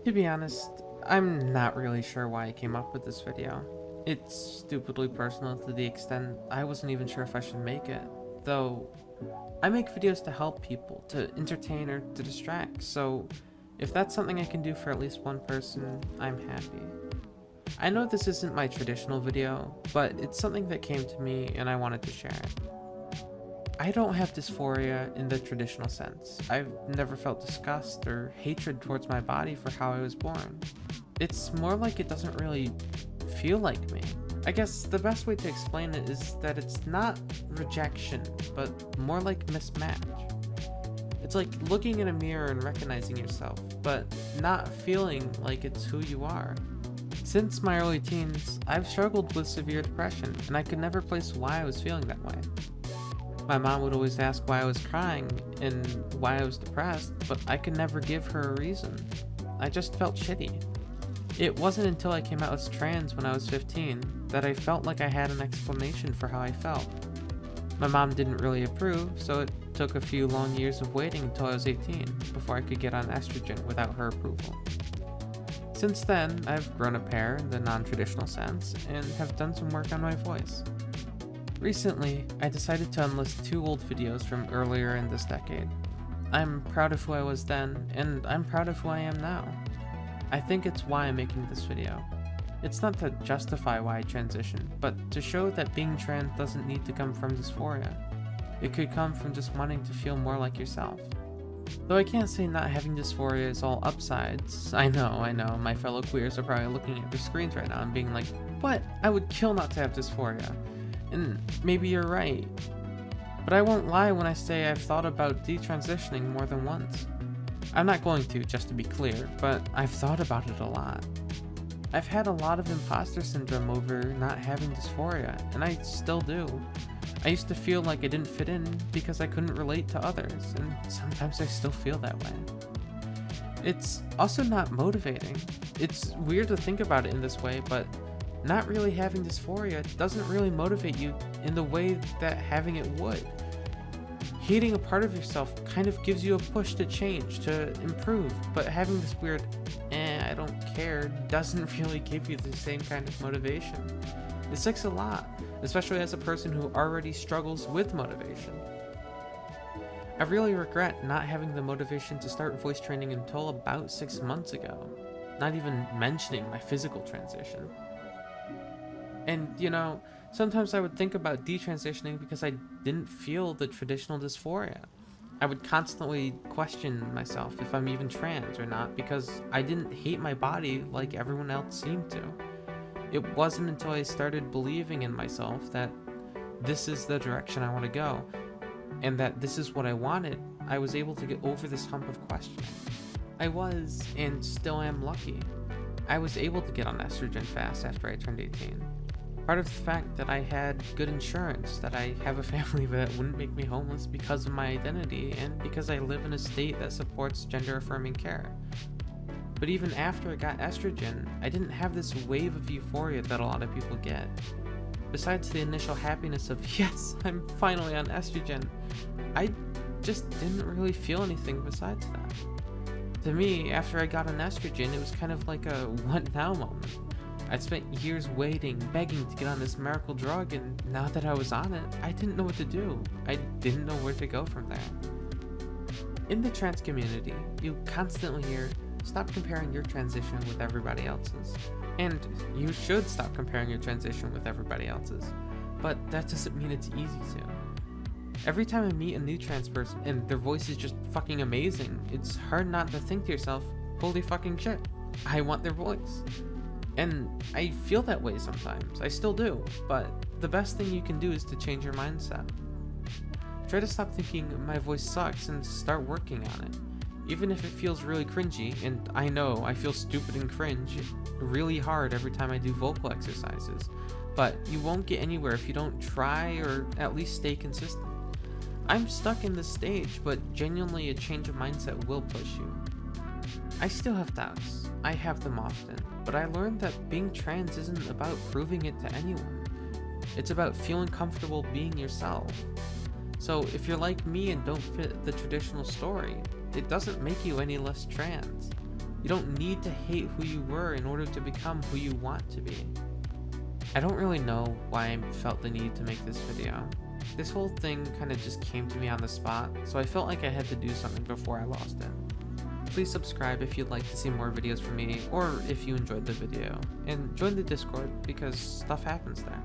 To be honest, I'm not really sure why I came up with this video. It's stupidly personal to the extent I wasn't even sure if I should make it. Though, I make videos to help people, to entertain or to distract, so if that's something I can do for at least one person, I'm happy. I know this isn't my traditional video, but it's something that came to me and I wanted to share it. I don't have dysphoria in the traditional sense. I've never felt disgust or hatred towards my body for how I was born. It's more like it doesn't really feel like me. I guess the best way to explain it is that it's not rejection, but more like mismatch. It's like looking in a mirror and recognizing yourself, but not feeling like it's who you are. Since my early teens, I've struggled with severe depression, and I could never place why I was feeling that way. My mom would always ask why I was crying and why I was depressed, but I could never give her a reason. I just felt shitty. It wasn't until I came out as trans when I was 15 that I felt like I had an explanation for how I felt. My mom didn't really approve, so it took a few long years of waiting until I was 18 before I could get on estrogen without her approval. Since then, I've grown a pair in the non-traditional sense and have done some work on my voice. Recently, I decided to unlist 2 old videos from earlier in this decade. I'm proud of who I was then, and I'm proud of who I am now. I think it's why I'm making this video. It's not to justify why I transitioned, but to show that being trans doesn't need to come from dysphoria. It could come from just wanting to feel more like yourself. Though I can't say not having dysphoria is all upsides. I know, my fellow queers are probably looking at their screens right now and being like, what? I would kill not to have dysphoria. And maybe you're right. But I won't lie when I say I've thought about detransitioning more than once. I'm not going to, just to be clear, but I've thought about it a lot. I've had a lot of imposter syndrome over not having dysphoria, and I still do. I used to feel like I didn't fit in because I couldn't relate to others, and sometimes I still feel that way. It's also not motivating. It's weird to think about it in this way, but not really having dysphoria doesn't really motivate you in the way that having it would. Hating a part of yourself kind of gives you a push to change, to improve, but having this weird, I don't care, doesn't really give you the same kind of motivation. It sucks a lot, especially as a person who already struggles with motivation. I really regret not having the motivation to start voice training until about 6 months ago, not even mentioning my physical transition. And, sometimes I would think about detransitioning because I didn't feel the traditional dysphoria. I would constantly question myself if I'm even trans or not because I didn't hate my body like everyone else seemed to. It wasn't until I started believing in myself that this is the direction I want to go and that this is what I wanted, I was able to get over this hump of questioning. I was, and still am, lucky. I was able to get on estrogen fast after I turned 18. Part of the fact that I had good insurance, that I have a family that wouldn't make me homeless because of my identity, and because I live in a state that supports gender-affirming care. But even after I got estrogen, I didn't have this wave of euphoria that a lot of people get. Besides the initial happiness of, yes, I'm finally on estrogen, I just didn't really feel anything besides that. To me, after I got on estrogen, it was kind of like a what now moment. I'd spent years waiting, begging to get on this miracle drug, and now that I was on it, I didn't know what to do. I didn't know where to go from there. In the trans community, you constantly hear, stop comparing your transition with everybody else's. And you should stop comparing your transition with everybody else's. But that doesn't mean it's easy to. Every time I meet a new trans person and their voice is just fucking amazing, it's hard not to think to yourself, holy fucking shit, I want their voice. And I feel that way sometimes, I still do, but the best thing you can do is to change your mindset. Try to stop thinking my voice sucks and start working on it. Even if it feels really cringy, and I know I feel stupid and cringe really hard every time I do vocal exercises, but you won't get anywhere if you don't try or at least stay consistent. I'm stuck in this stage, but genuinely a change of mindset will push you. I still have doubts. I have them often, but I learned that being trans isn't about proving it to anyone. It's about feeling comfortable being yourself. So if you're like me and don't fit the traditional story, it doesn't make you any less trans. You don't need to hate who you were in order to become who you want to be. I don't really know why I felt the need to make this video. This whole thing kind of just came to me on the spot, so I felt like I had to do something before I lost it. Please subscribe if you'd like to see more videos from me, or if you enjoyed the video, and join the Discord because stuff happens there.